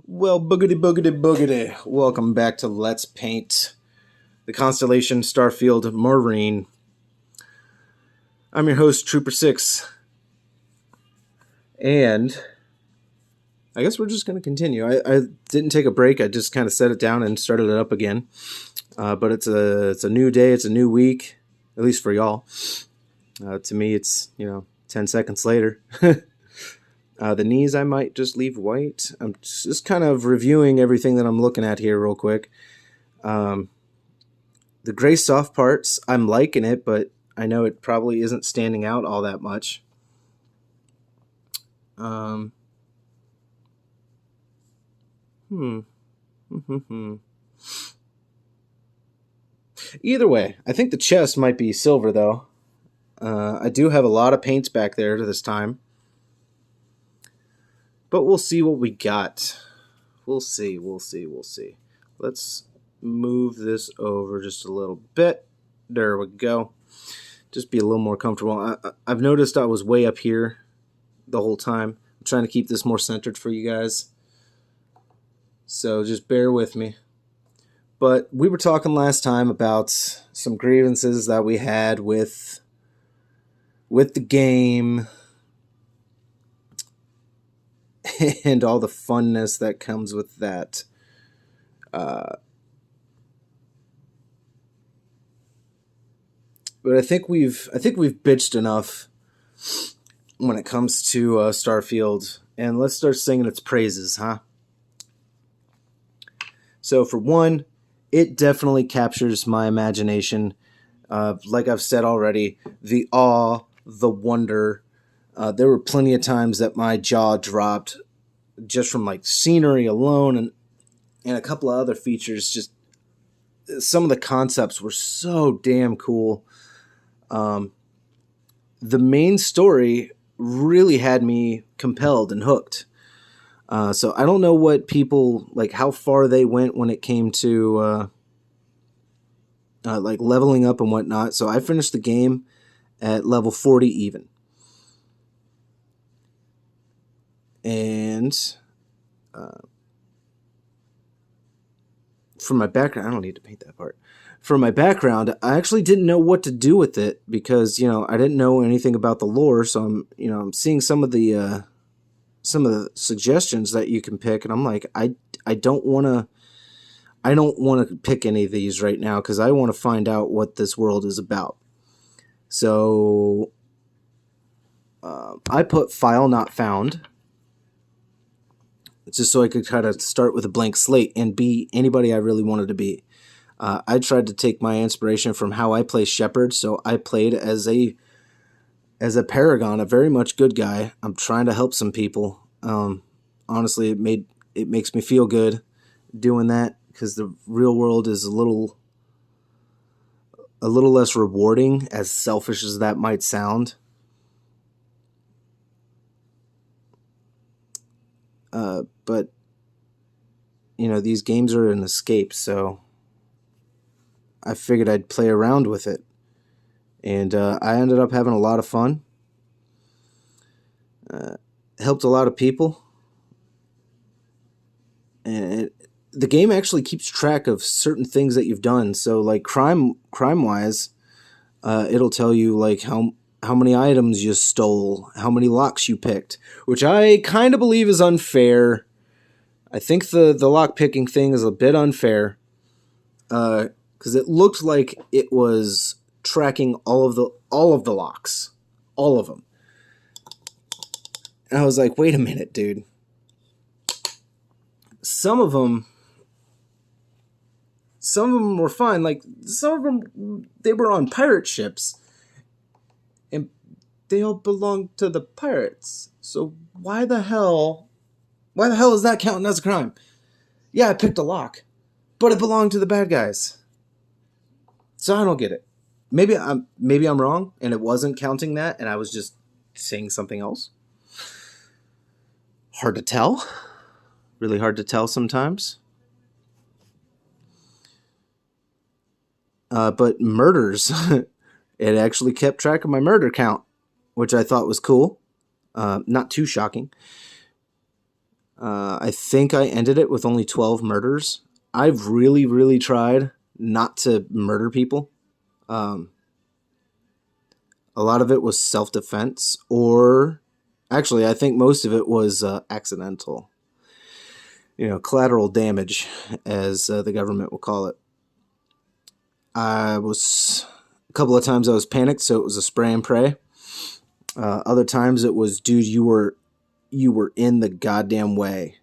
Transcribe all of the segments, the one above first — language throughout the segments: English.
Well, boogity boogity boogity. Welcome back to Let's Paint the Constellation Starfield Marine. I'm your host, Trooper6. And I guess we're just going to continue. I didn't take a break. I just kind of set it down and started it up again. But it's a new day. It's a new week, at least for y'all. To me, it's, 10 seconds later. The knees I might just leave white. I'm just kind of reviewing everything that I'm looking at here real quick. The gray soft parts, I'm liking it, but I know it probably isn't standing out all that much. Either way, I think the chest might be silver, though. I do have a lot of paints back there this time. But we'll see what we got. We'll see. Let's move this over just a little bit. There we go. Just be a little more comfortable. I've noticed I was way up here the whole time. I'm trying to keep this more centered for you guys. So just bear with me. But we were talking last time about some grievances that we had with the game and all the funness that comes with that. But I think we've bitched enough when it comes to Starfield, and let's start singing its praises, huh? So for one, it definitely captures my imagination. Like I've said already, the awe, the wonder. There were plenty of times that my jaw dropped just from like scenery alone and a couple of other features. Just some of the concepts were so damn cool. The main story really had me compelled and hooked. So I don't know what people, like how far they went when it came to like leveling up and whatnot. So I finished the game at level 40 even. And for my background, I don't need to paint that part. For my background, I actually didn't know what to do with it because, I didn't know anything about the lore. So I'm seeing some of the suggestions that you can pick, and I'm like, I don't want to pick any of these right now because I want to find out what this world is about. So I put file not found, just so I could kind of start with a blank slate and be anybody I really wanted to be. I tried to take my inspiration from how I play Shepherd, so I played as a paragon, a very much good guy. I'm trying to help some people. Honestly, it makes me feel good doing that because the real world is a little less rewarding, as selfish as that might sound. But these games are an escape, so I figured I'd play around with it. And I ended up having a lot of fun. Helped a lot of people. And the game actually keeps track of certain things that you've done. So like crime-wise, it'll tell you like how many items you stole, how many locks you picked, which I kind of believe is unfair. I think the lock picking thing is a bit unfair. Because it looked like it was tracking all of the locks, all of them. And I was like, wait a minute, dude. Some of them were fine. Like some of them, they were on pirate ships, and they all belonged to the pirates. So why the hell is that counting as a crime? Yeah, I picked a lock, but it belonged to the bad guys. So I don't get it. Maybe I'm wrong, and it wasn't counting that, and I was just saying something else. Hard to tell. Really hard to tell sometimes. But murders, it actually kept track of my murder count, which I thought was cool. Not too shocking. I think I ended it with only 12 murders. I've really, really tried not to murder people. Um, a lot of it was self-defense, or actually, I think most of it was accidental. Collateral damage, as the government will call it. I was a couple of times I was panicked, so it was a spray and pray. Other times it was, dude, you were in the goddamn way,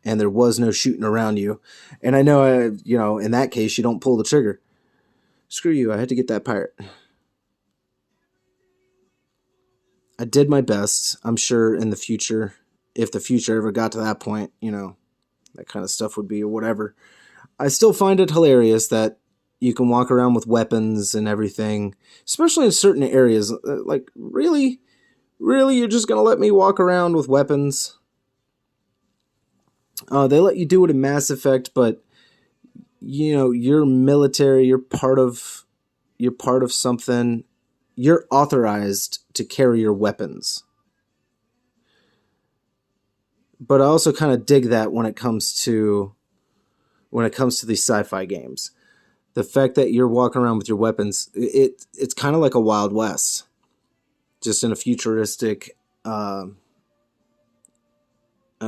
and there was no shooting around you. And I know, in that case, you don't pull the trigger. Screw you, I had to get that pirate. I did my best. I'm sure in the future, if the future ever got to that point, that kind of stuff would be or whatever. I still find it hilarious that you can walk around with weapons and everything, especially in certain areas. Like, really? Really? You're just going to let me walk around with weapons? They let you do it in Mass Effect, but, you're military, you're part of something. You're authorized to carry your weapons. But I also kind of dig that when it comes to these sci-fi games. The fact that you're walking around with your weapons, it's kind of like a Wild West, just in a futuristic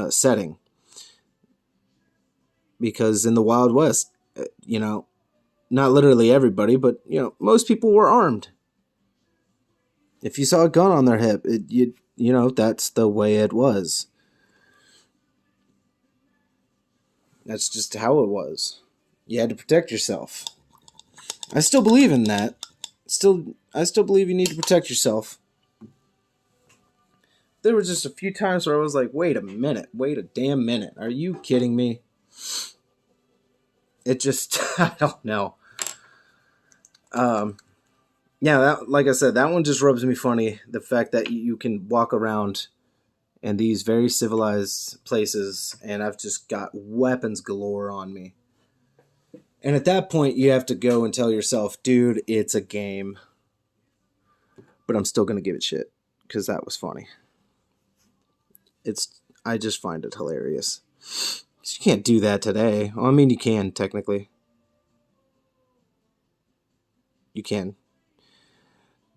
setting. Because in the Wild West, not literally everybody, but most people were armed. If you saw a gun on their hip, that's the way it was. That's just how it was. You had to protect yourself. I still believe in that. I still believe you need to protect yourself. There were just a few times where I was like, wait a damn minute. Are you kidding me? It just, I don't know. Yeah, like I said, that one just rubs me funny. The fact that you can walk around in these very civilized places and I've just got weapons galore on me. And at that point, you have to go and tell yourself, dude, it's a game. But I'm still going to give it shit because that was funny. I just find it hilarious. You can't do that today. Well, I mean, you can, technically. You can.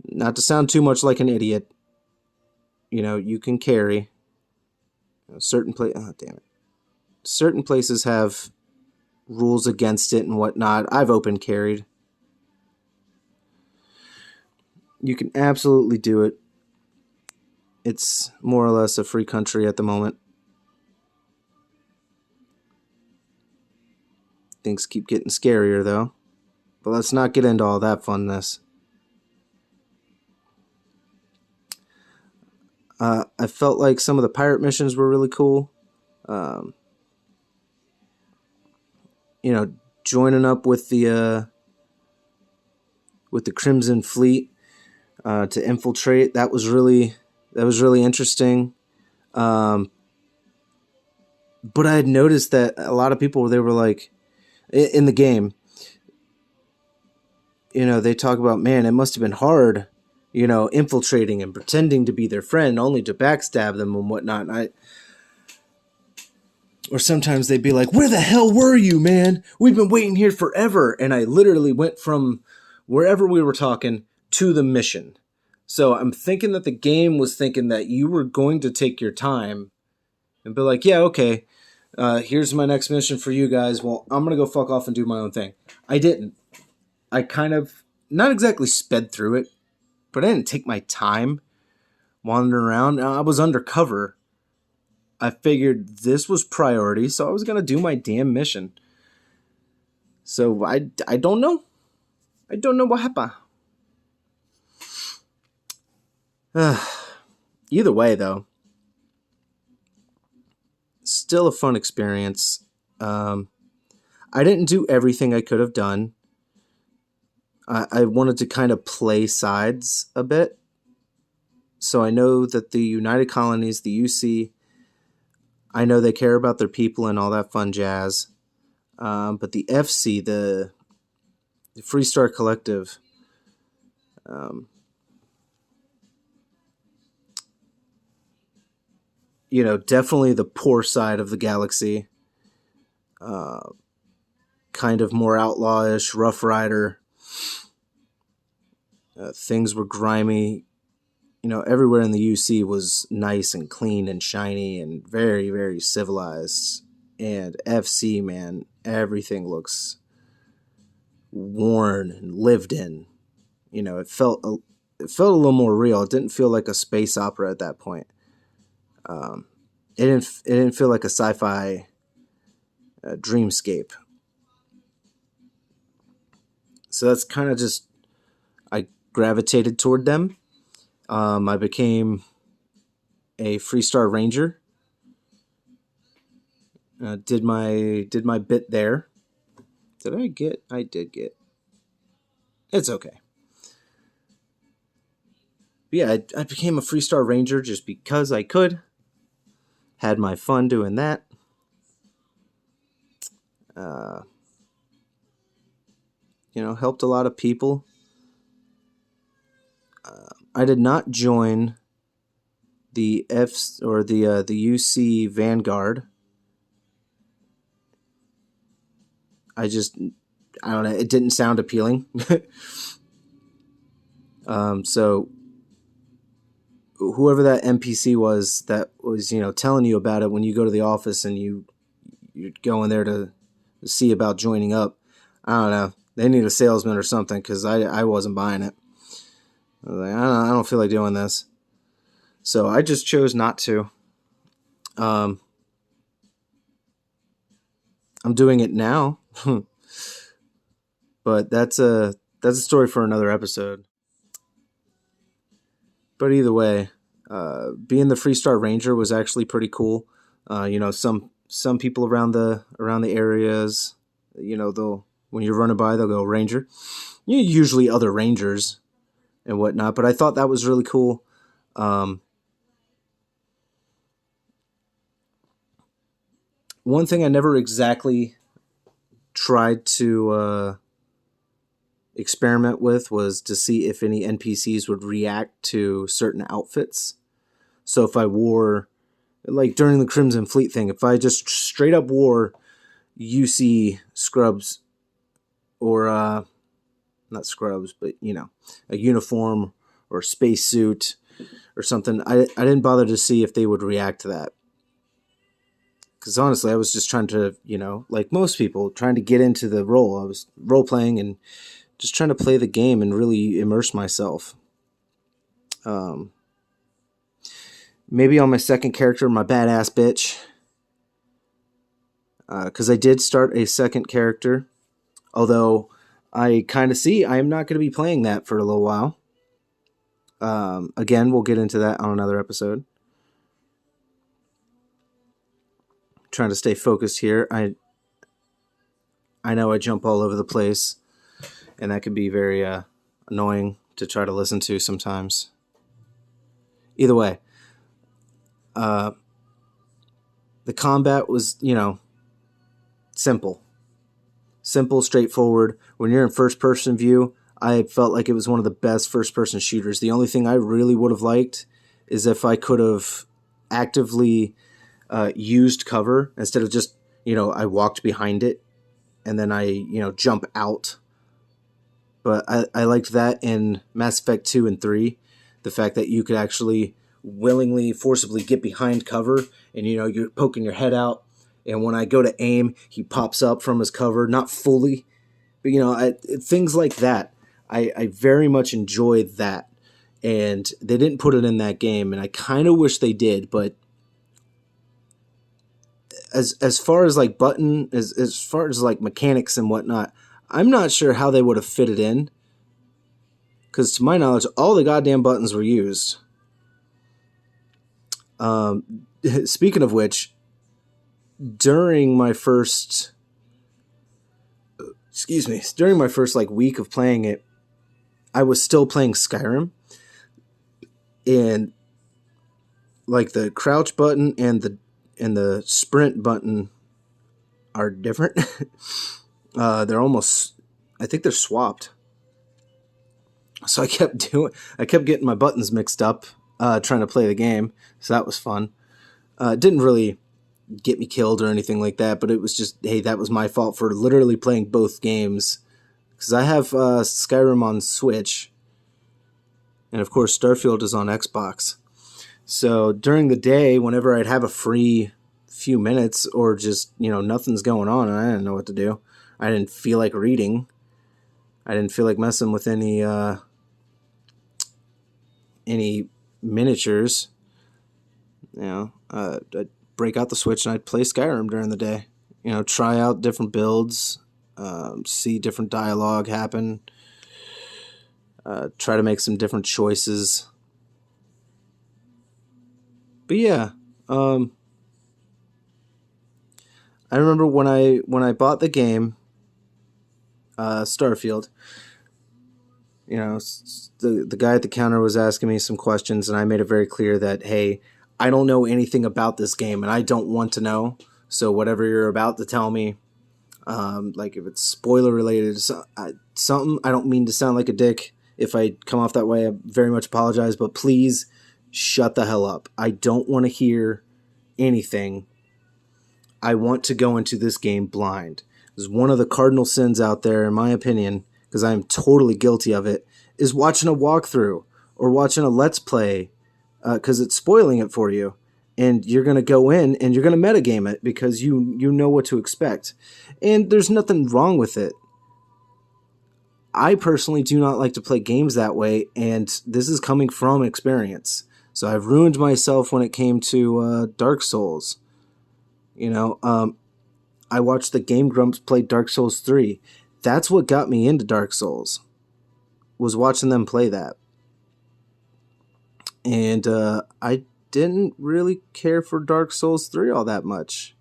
Not to sound too much like an idiot. You can carry. Certain places have rules against it and whatnot. I've open carried. You can absolutely do it. It's more or less a free country at the moment. Things keep getting scarier, though. But let's not get into all that funness. I felt like some of the pirate missions were really cool. Joining up with the Crimson Fleet to infiltrate. That was really interesting. But I had noticed that a lot of people, they were like, in the game, they talk about, man, it must have been hard, infiltrating and pretending to be their friend only to backstab them and whatnot. Or sometimes they'd be like, where the hell were you, man? We've been waiting here forever. And I literally went from wherever we were talking to the mission. So I'm thinking that the game was thinking that you were going to take your time and be like, yeah, okay, here's my next mission for you guys. Well, I'm going to go fuck off and do my own thing. I didn't. I kind of, not exactly sped through it, but I didn't take my time wandering around. I was undercover. I figured this was priority, so I was going to do my damn mission. So I don't know. I don't know what happened. Either way, though, still a fun experience. I didn't do everything I could have done. I wanted to kind of play sides a bit. So I know that the United Colonies, the UC, I know they care about their people and all that fun jazz. But the FC, the Freestar Collective, definitely the poor side of the galaxy. Kind of more outlawish, Rough Rider. Things were grimy. Everywhere in the UC was nice and clean and shiny and very, very civilized. And FC, man, everything looks worn and lived in. It felt a little more real. It didn't feel like a space opera at that point. It didn't feel like a sci-fi dreamscape. So that's kind of just, I gravitated toward them. I became a Freestar Ranger. Did my bit there. I did get. It's okay. But yeah, I became a Freestar Ranger just because I could. Had my fun doing that. Helped a lot of people. I did not join the the UC Vanguard. I don't know. It didn't sound appealing. So whoever that NPC was that was, telling you about it when you go to the office and you're going there to see about joining up, I don't know. They need a salesman or something, because I wasn't buying it. I was like, I don't feel like doing this. So I just chose not to. I'm doing it now. But that's a story for another episode. But either way, being the Freestar Ranger was actually pretty cool. Some people around the areas, they'll, when you're running by, they'll go Ranger. Usually other Rangers and whatnot. But I thought that was really cool. One thing I never exactly tried to experiment with was to see if any NPCs would react to certain outfits. So if I wore, like during the Crimson Fleet thing, if I just straight up wore UC scrubs or not scrubs, but a uniform or spacesuit or something, I didn't bother to see if they would react to that. Because honestly, I was just trying to, like most people, trying to get into the role. I was role playing and just trying to play the game and really immerse myself. Maybe on my second character, my badass bitch. Because I did start a second character. Although I kind of see I am not going to be playing that for a little while. Again, we'll get into that on another episode. Trying to stay focused here. I know I jump all over the place, and that can be very annoying to try to listen to sometimes. Either way, the combat was, simple, straightforward. When you're in first-person view, I felt like it was one of the best first-person shooters. The only thing I really would have liked is if I could have actively used cover instead of just, I walked behind it and then I, jump out. But I liked that in Mass Effect 2 and 3, the fact that you could actually willingly, forcibly get behind cover and, you're poking your head out. And when I go to aim, he pops up from his cover, not fully, but, things like that. I very much enjoyed that. And they didn't put it in that game, and I kind of wish they did, but as far as like as far as like mechanics and whatnot, I'm not sure how they would have fit it in. Because to my knowledge, all the goddamn buttons were used. Speaking of which, during my first like week of playing it, I was still playing Skyrim, and like the crouch button and the sprint button are different. They're almost, I think they're swapped. So I kept getting my buttons mixed up, trying to play the game. So that was fun. It didn't really get me killed or anything like that, but it was just, hey, that was my fault for literally playing both games. Because I have Skyrim on Switch, and of course Starfield is on Xbox. So during the day, whenever I'd have a free few minutes or just, nothing's going on and I didn't know what to do, I didn't feel like reading, I didn't feel like messing with any miniatures, I'd break out the Switch and I'd play Skyrim during the day. Try out different builds, see different dialogue happen, try to make some different choices. But yeah, I remember when I bought the game, Starfield. The guy at the counter was asking me some questions, and I made it very clear that, hey, I don't know anything about this game, and I don't want to know. So whatever you're about to tell me, like if it's spoiler related, something, I don't mean to sound like a dick. If I come off that way, I very much apologize, but please shut the hell up. I don't want to hear anything. I want to go into this game blind. It's one of the cardinal sins out there, in my opinion, because I'm totally guilty of it, is watching a walkthrough or watching a Let's Play, because it's spoiling it for you. And you're going to go in and you're going to metagame it because you know what to expect. And there's nothing wrong with it. I personally do not like to play games that way, and this is coming from experience. So I've ruined myself when it came to Dark Souls. I watched the Game Grumps play Dark Souls 3. That's what got me into Dark Souls, was watching them play that. And I didn't really care for Dark Souls 3 all that much.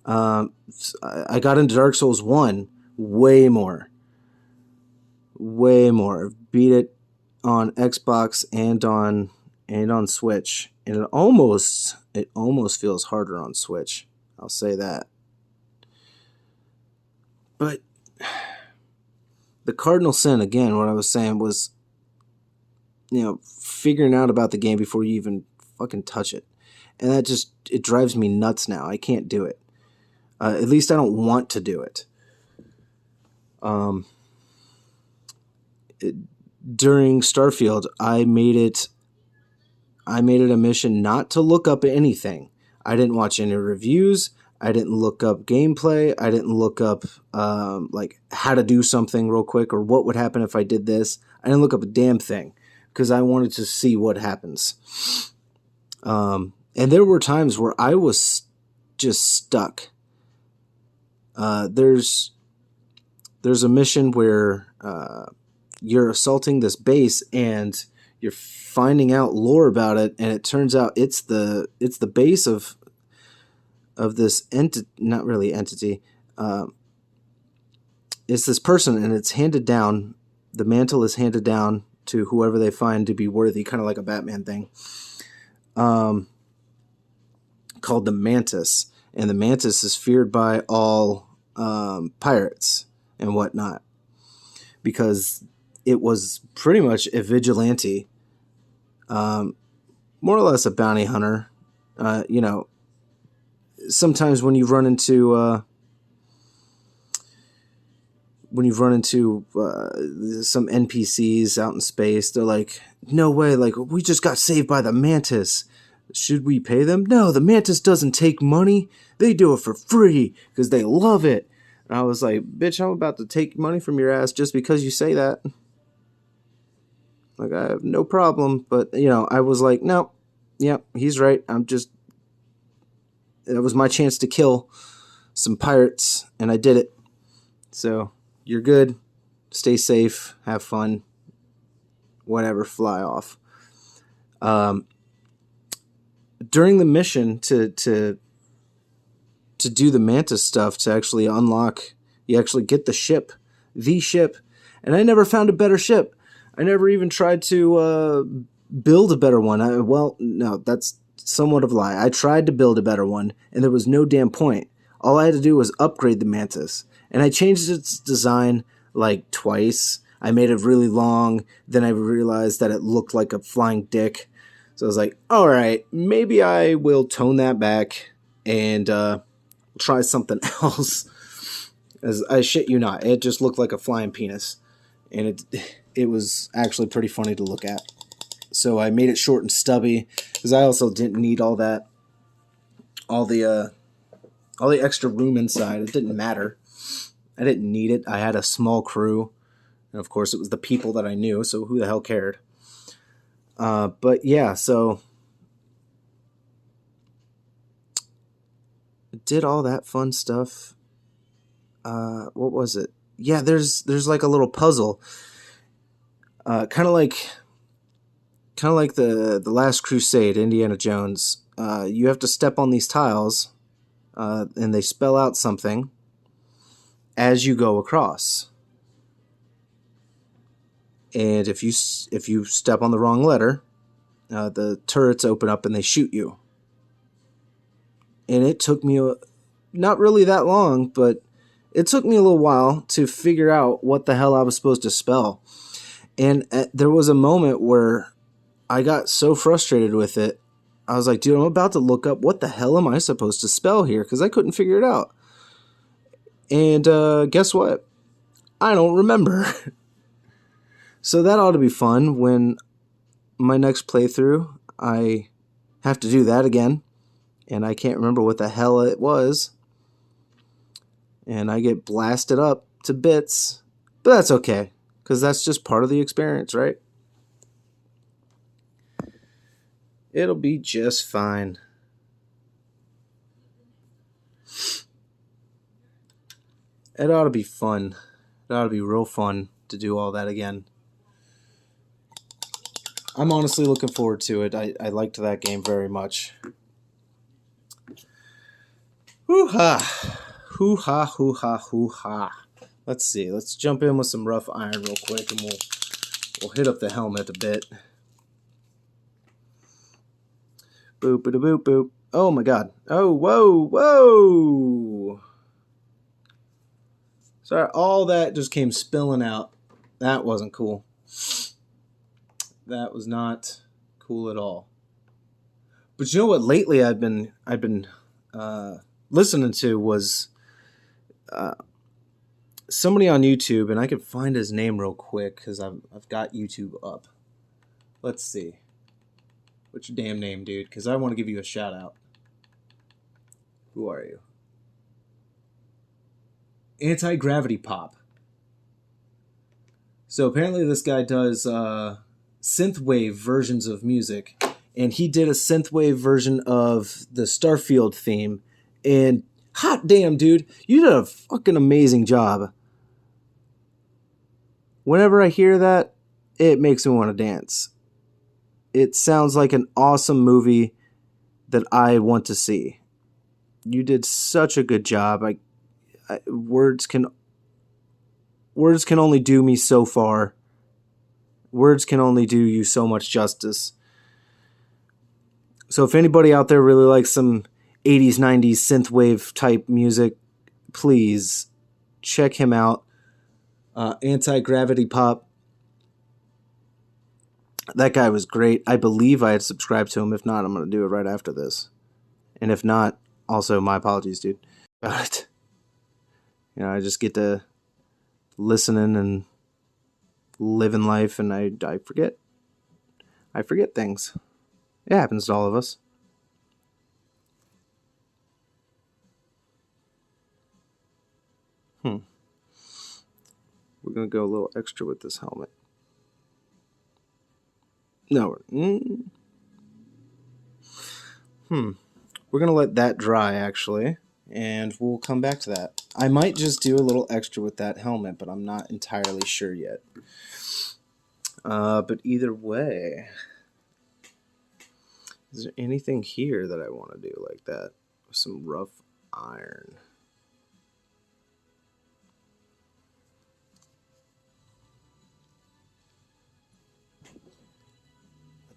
I got into Dark Souls 1 way more. Beat it on Xbox and on Switch. And it almost feels harder on Switch. I'll say that. But the cardinal sin, again, what I was saying was, figuring out about the game before you even fucking touch it. And that it drives me nuts now. I can't do it. At least I don't want to do it. During Starfield, I made it a mission not to look up anything. I didn't watch any reviews. I didn't look up gameplay. I didn't look up like how to do something real quick or what would happen if I did this. I didn't look up a damn thing because I wanted to see what happens. And there were times where I was just stuck. There's a mission where you're assaulting this base and you're finding out lore about it, and it turns out it's the base of this not really entity. It's this person, and it's handed down. The mantle is handed down to whoever they find to be worthy, kind of like a Batman thing. Called the Mantis, and the Mantis is feared by all pirates and whatnot because it was pretty much a vigilante, more or less a bounty hunter. Sometimes when you run into some NPCs out in space, they're like, "No way! Like, we just got saved by the Mantis. Should we pay them?" No, the Mantis doesn't take money. They do it for free because they love it. And I was like, "Bitch, I'm about to take money from your ass just because you say that." Like, I have no problem, but I was like, "No, yeah, he's right. It was my chance to kill some pirates, and I did it. So, you're good. Stay safe. Have fun. Whatever. Fly off." During the mission to do the Mantis stuff, to actually unlock, you actually get the ship, and I never found a better ship. I never even tried to build a better one. No, that's somewhat of a lie. I tried to build a better one, and there was no damn point. All I had to do was upgrade the Mantis, and I changed its design like twice. I made it really long, then I realized that it looked like a flying dick. So I was like, all right, maybe I will tone that back and try something else. As I shit you not, it just looked like a flying penis, and it was actually pretty funny to look at. So I made it short and stubby because I also didn't need all the extra room inside. It didn't matter. I didn't need it. I had a small crew, and of course it was the people that I knew. So who the hell cared? But yeah, so did all that fun stuff. What was it? Yeah, there's like a little puzzle, kind of like the Last Crusade, Indiana Jones. You have to step on these tiles, and they spell out something as you go across. And if you step on the wrong letter, the turrets open up and they shoot you. And it took me not really that long, but it took me a little while to figure out what the hell I was supposed to spell. And there was a moment where I got so frustrated with it. I was like, dude, I'm about to look up what the hell am I supposed to spell here? Because I couldn't figure it out. And guess what? I don't remember. So that ought to be fun when my next playthrough, I have to do that again. And I can't remember what the hell it was. And I get blasted up to bits. But that's okay, because that's just part of the experience, right? It'll be just fine. It ought to be fun. It ought to be real fun to do all that again. I'm honestly looking forward to it. I liked that game very much. Hoo-ha. Hoo-ha, hoo-ha, hoo-ha. Let's see. Let's jump in with some rough iron real quick, and we'll hit up the helmet a bit. Boop, boop, boop, boop. Oh my god. Oh, whoa, whoa. Sorry, all that just came spilling out. That wasn't cool. That was not cool at all. But you know what? Lately, I've been listening to was somebody on YouTube, and I can find his name real quick because I've got YouTube up. Let's see. What's your damn name, dude? Because I want to give you a shout out. Who are you? Anti-Gravity Pop. So apparently this guy does synthwave versions of music, and he did a synthwave version of the Starfield theme, and hot damn, dude, you did a fucking amazing job. Whenever I hear that, it makes me want to dance. It sounds like an awesome movie that I want to see. You did such a good job. Words can only do me so far. Words can only do you so much justice. So if anybody out there really likes some 80s, 90s synthwave type music, please check him out. Anti-Gravity Pop. That guy was great. I believe I had subscribed to him. If not, I'm going to do it right after this. And if not, also my apologies, dude. But, I just get to listening and living life, and I forget. I forget things. It happens to all of us. We're going to go a little extra with this helmet. No. We're going to let that dry, actually, and we'll come back to that. I might just do a little extra with that helmet, but I'm not entirely sure yet. But either way, is there anything here that I want to do like that? With some rough iron.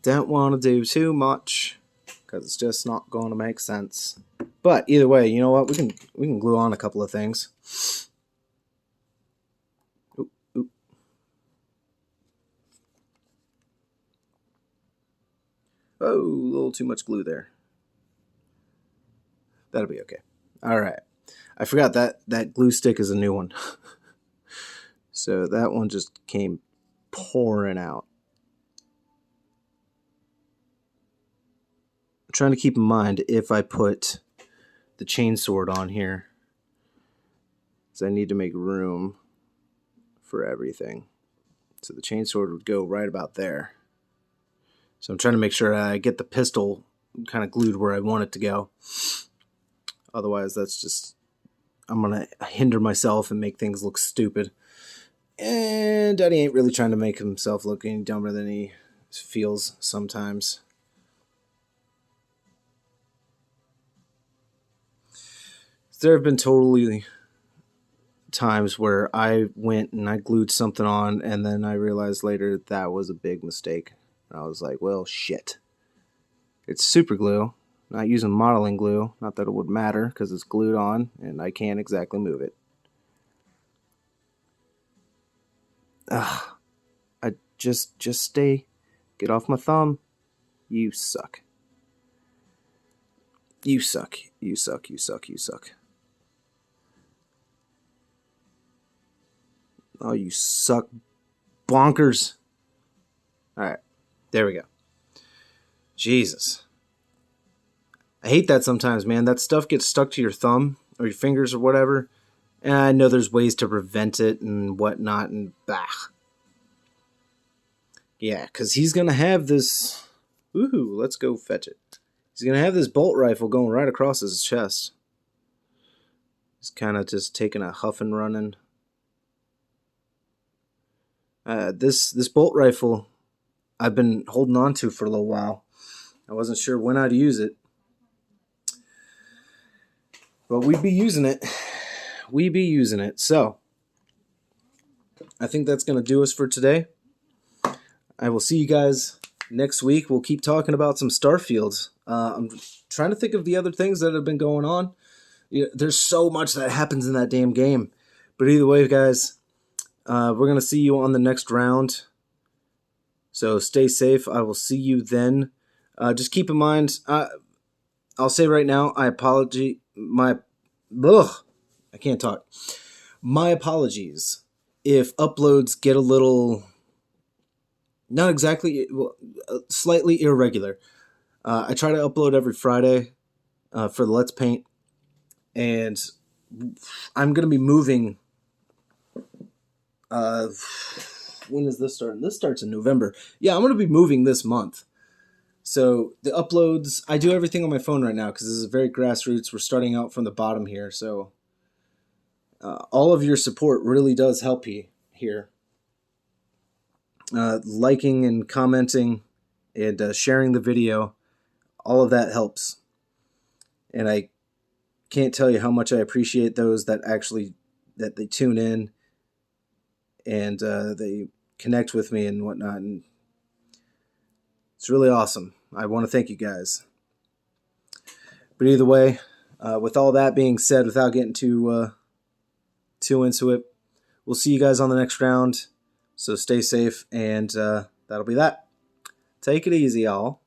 Don't want to do too much because it's just not going to make sense. But either way, you know what? We can glue on a couple of things. Oop, oop. Oh, a little too much glue there. That'll be okay. All right. I forgot that glue stick is a new one. So that one just came pouring out. I'm trying to keep in mind if I put the chainsword on here, because I need to make room for everything. So the chainsword would go right about there. So I'm trying to make sure I get the pistol kind of glued where I want it to go. Otherwise, that's just, I'm going to hinder myself and make things look stupid. And Daddy ain't really trying to make himself look any dumber than he feels sometimes. There have been totally times where I went and I glued something on, and then I realized later that was a big mistake. I was like, well, shit. It's super glue, not using modeling glue. Not that it would matter because it's glued on and I can't exactly move it. I just stay. Get off my thumb. You suck. You suck. You suck. You suck. You suck. Oh, you suck. Bonkers. Alright. There we go. Jesus. I hate that sometimes, man. That stuff gets stuck to your thumb or your fingers or whatever. And I know there's ways to prevent it and whatnot, and bah. Yeah, because he's going to have this... Woohoo, let's go fetch it. He's going to have this bolt rifle going right across his chest. He's kind of just taking a huff and running. This bolt rifle I've been holding on to for a little while. I wasn't sure when I'd use it. But we'd be using it. We be using it. So, I think that's going to do us for today. I will see you guys next week. We'll keep talking about some Starfields. I'm trying to think of the other things that have been going on. There's so much that happens in that damn game. But either way, guys, we're going to see you on the next round. So stay safe. I will see you then. Just keep in mind, I'll say right now, I can't talk. My apologies if uploads get a little, not exactly, slightly irregular. I try to upload every Friday for the Let's Paint, and I'm going to be moving. When is this starting? This starts in November. Yeah, I'm going to be moving this month. So the uploads, I do everything on my phone right now because this is very grassroots. We're starting out from the bottom here. So all of your support really does help here. Liking and commenting and sharing the video, all of that helps. And I can't tell you how much I appreciate those that they tune in and they connect with me and whatnot. And it's really awesome. I want to thank you guys. But either way, with all that being said, without getting too into it, we'll see you guys on the next round. So stay safe, and that'll be that. Take it easy, y'all.